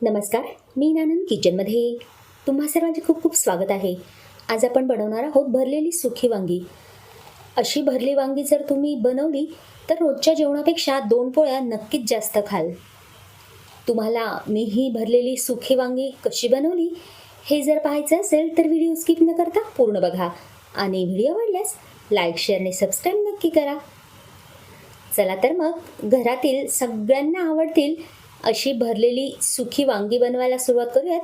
नमस्कार, मी नानंद किचनमध्ये तुम्हा सर्वांचे खूप खूप स्वागत आहे. आज आपण बनवणार आहोत भरलेली सुकी वांगी. अशी भरली वांगी जर तुम्ही बनवली तर रोजच्या जेवणापेक्षा 2 पोळ्या नक्कीच जास्त खाल. तुम्हाला मी ही भरलेली सुकी वांगी कशी बनवली हे जर पाहायचं असेल तर व्हिडिओ स्किप न करता पूर्ण बघा आणि व्हिडिओ आवडल्यास लाईक, शेअर आणि सबस्क्राईब नक्की करा. चला तर मग घरातील सगळ्यांना आवडतील अशी भरलेली सुकी वांगी बनवायला सुरुवात करूयात.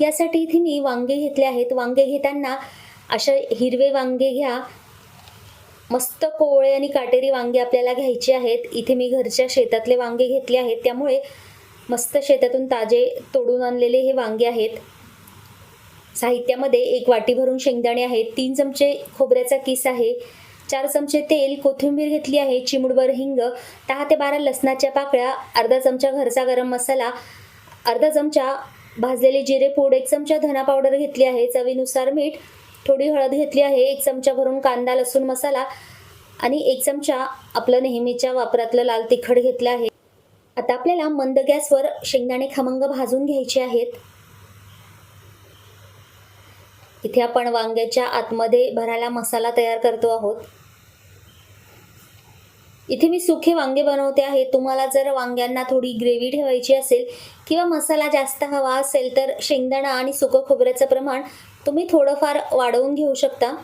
यासाठी इथे मी वांगे घेतले आहेत. वांगे घेताना अशा हिरवे वांगे घ्या. मस्त कोवळे आणि काटेरी वांगे आपल्याला घ्यायचे आहेत. इथे मी घरच्या शेतातले वांगे घेतले आहेत, त्यामुळे मस्त शेतातून ताजे तोडून आणलेले हे वांगे आहेत. साहित्यामध्ये 1 वाटी भरून शेंगदाणे आहेत, 3 चमचे खोबऱ्याचा किस आहे, 4 चमचे तेल, कोथिंबीर घेतली आहे, चिमूटभर हिंग, 10 ते 12 लसणाच्या पाकळ्या, अर्धा चमचा घरचा गरम मसाला, अर्धा चमचा भाजलेले जिरे पूड, 1 चमचा धना पावडर घेतली आहे, चवीनुसार मीठ, थोडी हळद घेतली आहे, 1 चमचा भरून कांदा लसूण मसाला आणि 1 चमचा आपलं नेहमीच्या वापरातलं लाल तिखट घेतलं आहे. आता आपल्याला मंद गॅसवर शेंगदाणे खमंग भाजून घ्यायचे आहेत. इथे आपण वांग्याच्या आतमध्ये भरायला मसाला तयार करतो आहोत. इथे मी सुखे वांगे बनवते आहे. तुम्हाला जर वांग्यांना थोडी ग्रेव्ही ठेवायची असेल किंवा मसाला जास्त हवा असेल तर शेंगदाणा आणि सुकं खोबऱ्याचं प्रमाण तुम्ही थोडंफार वाढवून घेऊ शकता.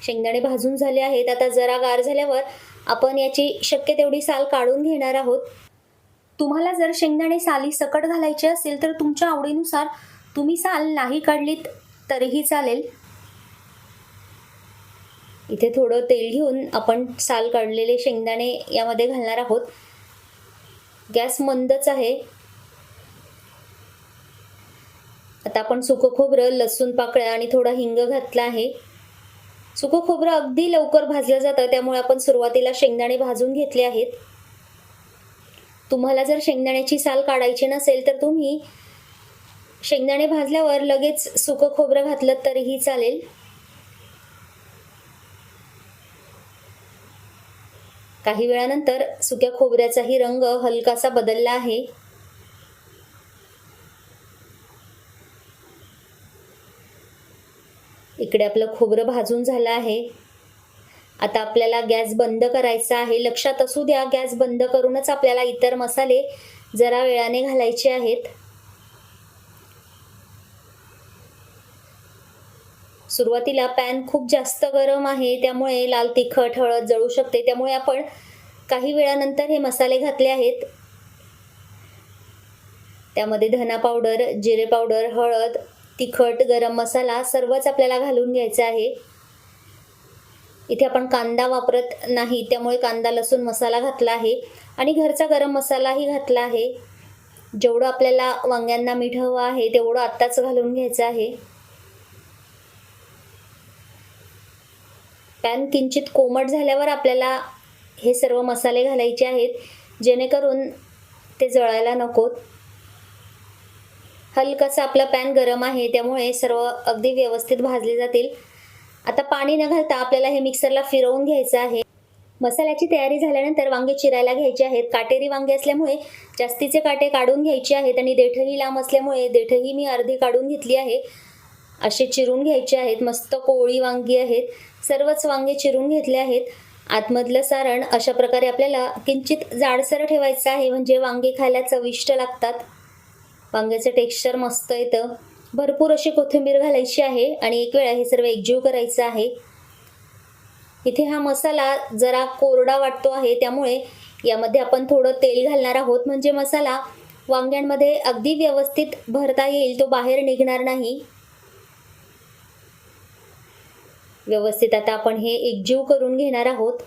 शेंगदाणे भाजून झाले आहेत. आता जरा गार झाल्यावर आपण याची शक्य तेवढी साल काढून घेणार आहोत. तुम्हाला जर शेंगदाणे साली सकट घालायचे असेल तर तुमच्या आवडीनुसार तुम्ही साल नाही काढलीत तरीही चालेल. इथे थोडं तेल घेऊन आपण साल काढलेले शेंगदाणे यामध्ये घालणार आहोत. गॅस मंदच आहे. आता आपण सुकं खोबरं, लसूण पाकळ्या आणि थोडा हिंग घातला आहे. सुकं खोबरं अगदी लवकर भाजलं जातं, त्यामुळे आपण सुरुवातीला शेंगदाणे भाजून घेतले आहेत. तुम्हाला जर शेंगदाण्याची साल काढायची नसेल तर तुम्ही शेंगदाणे भाजल्यावर लगेच सुकं खोबरं घातलं तरीही चालेल. काही वेळानंतर सुक्या खोबऱ्याचाही रंग हलकासा बदलला आहे. इकडे आपलं खोबरं भाजून झालं आहे. आता आपल्याला गॅस बंद करायचा आहे. लक्षात असू द्या, गॅस बंद करूनच आपल्याला इतर मसाले जरा वेळाने घालायचे आहेत. सुरुवातीला पॅन खूप जास्त गरम आहे, त्यामुळे लाल तिखट, हळद जळू शकते. त्यामुळे आपण काही वेळानंतर हे मसाले घातले आहेत. त्यामध्ये धना पावडर, जिरे पावडर, हळद, तिखट, गरम मसाला सर्वच आपल्याला घालून घ्यायचं आहे. इथे आपण कांदा वापरत नाही, त्यामुळे कांदा लसूण मसाला घातला आहे आणि घरचा गरम मसालाही घातला आहे. जेवढं आपल्याला वांग्यांना मीठ हवं आहे तेवढं आत्ताच घालून घ्यायचं आहे. पॅन किंचित कोमट झाल्यावर आपल्याला हे सर्व मसाले घालायचे आहेत, जेणेकरून ते जळायला नकोत. हलकासा आपला पॅन गरम आहे, त्यामुळे सर्व अगदी व्यवस्थित भाजले जातील. आता पाणी न घालता आपल्याला हे मिक्सरला फिरवून घ्यायचं आहे. मसाल्याची तयारी झाल्यानंतर वांगे चिरायला घ्यायचे आहेत. काटेरी वांगे असल्यामुळे जास्तीचे काटे काढून घ्यायचे आहेत आणि देठही लांब असल्यामुळे देठही मी अर्धी काढून घेतली आहे. असे चिरून घ्यायचे आहेत. मस्त कोवळी वांगी आहेत. सर्वच वांगे चिरून घेतले आहेत. आतमधलं सारण अशा प्रकारे आपल्याला किंचित जाडसर ठेवायचं आहे, म्हणजे वांगे खायला चविष्ट लागतात. वांग्याचं टेक्स्चर मस्त येतं. भरपूर अशी कोथिंबीर घालायची आहे आणि एक वेळा हे सर्व एकजीव करायचं आहे. इथे हा मसाला जरा कोरडा वाटतो आहे, त्यामुळे यामध्ये आपण थोडं तेल घालणार आहोत, म्हणजे मसाला वांग्यांमध्ये अगदी व्यवस्थित भरता येईल, तो बाहेर निघणार नाही. व्यवस्थित आता आपण हे एकजीव करून घेणार आहोत.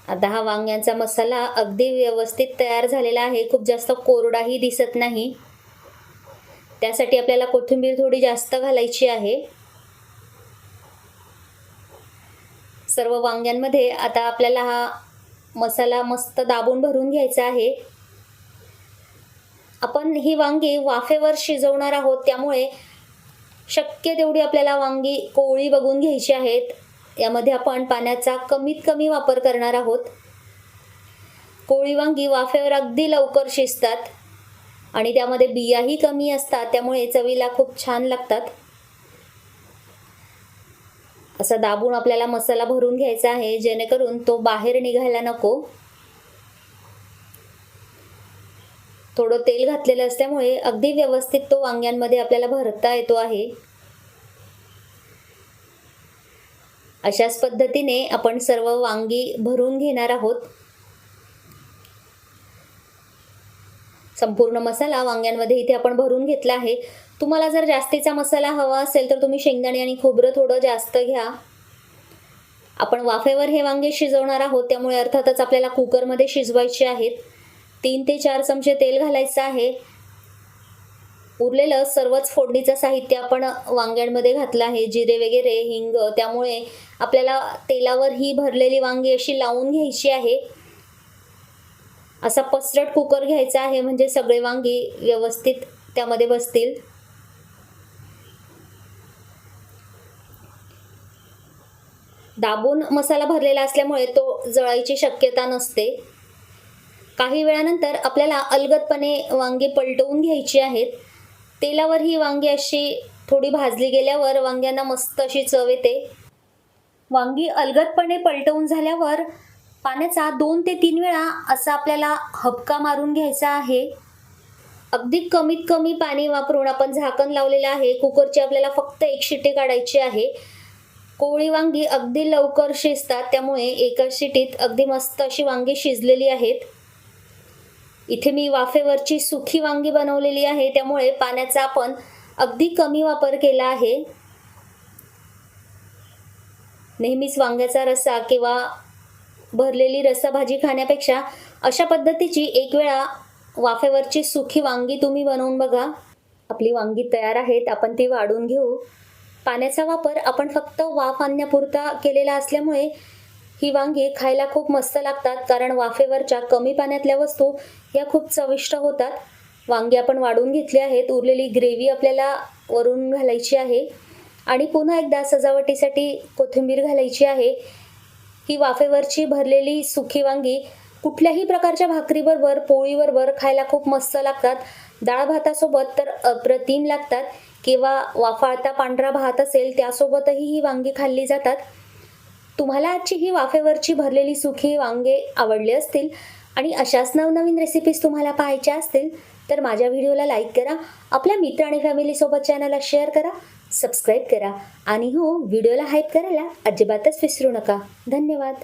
आता हा वांग्यांचा मसाला अगदी व्यवस्थित तयार झालेला आहे. खूप जास्त कोरडाही दिसत नाही. त्यासाठी आपल्याला कोथिंबीर थोडी जास्त घालायची आहे. सर्व वांग्यांमध्ये आता आपल्याला हा मसाला मस्त दाबून भरून घ्यायचा आहे. आपण ही वांगी वाफेवर शिजवणार आहोत, त्यामुळे शक्य तेवढी आपल्याला वांगी कोवळी बघून घ्यायची आहेत. यामध्ये आपण पाण्याचा कमीत कमी वापर करणार आहोत. कोवळी वांगी वाफेवर अगदी लवकर शिजतात आणि त्यामध्ये बियाही कमी असतात, त्यामुळे चवीला खूप छान लागतात. असा दाबून आपल्याला मसाला भरून घ्यायचा आहे, जेणेकरून तो बाहेर निघायला नको. थोडं तेल घातलेलं असल्यामुळे अगदी व्यवस्थित तो वांग्यांमध्ये आपल्याला भरता येतो आहे. अशाच पद्धतीने आपण सर्व वांगी भरून घेणार आहोत. संपूर्ण मसाला वांग्यांमध्ये इथे आपण भरून घेतला आहे. तुम्हाला जर जास्तीचा मसाला हवा असेल तर तुम्ही शेंगदाणे आणि खोबरं थोडं जास्त घ्या. आपण वाफेवर हे वांगे शिजवणार आहोत, त्यामुळे अर्थातच आपल्याला कुकरमध्ये शिजवायचे आहेत. 3 ते 4 चमचे तेल घालायचं आहे. उरलेलं सर्वच फोडणीचं साहित्य आपण वांग्यांमध्ये घातलं आहे. जिरे वगैरे, हिंग, त्यामुळे आपल्याला तेलावर ही भरलेली वांगी अशी लावून घ्यायची आहे. असा पसरट कुकर घ्यायचा आहे, म्हणजे सगळे वांगी व्यवस्थित त्यामध्ये बसतील. दाबून मसाला भरलेला असल्यामुळे तो जळायची शक्यता नसते. काही वेळानंतर आपल्याला अलगदपणे वांगी पलटवून घ्यायची आहेत. तेलावर ही वांगी अशी थोडी भाजली गेल्यावर वांग्यांना मस्त अशी चव येते. वांगी अलगदपणे पलटवून झाल्यावर पाण्याचा 2 ते 3 वेळा असा आपल्याला हबका मारून घ्यायचा आहे. अगदी कमीत कमी पाणी वापरून आपण झाकण लावलेलं आहे. कुकरची आपल्याला फक्त 1 शिट्टी काढायची आहे. कोवळी वांगी अगदी लवकर शिजतात, त्यामुळे एका शिटीत अगदी मस्त अशी वांगी शिजलेली आहेत. इथे मी वाफेवरची सुखी वांगी बनवलेली आहे, त्यामुळे पाण्याचा आपण अगदी कमी वापर केला आहे. नेहमीच वांग्याचा रस्सा किंवा भरलेली रस्साभाजी खाण्यापेक्षा अशा पद्धतीची 1 वेळा वाफेवरची सुखी वांगी तुम्ही बनवून बघा. आपली वांगी तयार आहेत, आपण ती वाढून घेऊ. पाण्याचा वापर आपण फक्त वाफ आणण्यापुरता केलेला असल्यामुळे ही वांगी खायला खूप मस्त लागतात, कारण वाफेवरच्या कमी पाण्यातल्या वस्तू या खूप चविष्ट होतात. वांगी आपण वाढून घेतली आहेत. उरलेली ग्रेव्ही आपल्याला वरून घालायची आहे आणि पुन्हा एकदा सजावटीसाठी कोथिंबीर घालायची आहे. ही वाफेवरची भरलेली सुकी वांगी कुठल्याही प्रकारच्या भाकरीबरोबर, पोळीबरोबर खायला खूप मस्त लागतात. डाळ भातासोबत तर अप्रतिम लागतात, किंवा वाफाळता पांढरा भात असेल त्यासोबतही ही वांगी खाल्ली जातात. तुम्हाला आजची ही वाफेवरची भरलेली सुकी वांगे आवडली असतील आणि अशाच नवनवीन रेसिपीज तुम्हाला पाहायच्या असतील तर माझ्या व्हिडिओला लाईक करा, आपल्या मित्र आणि फॅमिलीसोबत चॅनलला शेअर करा, सबस्क्राईब करा आणि हो, व्हिडिओला हाईप करायला अजिबातच विसरू नका. धन्यवाद.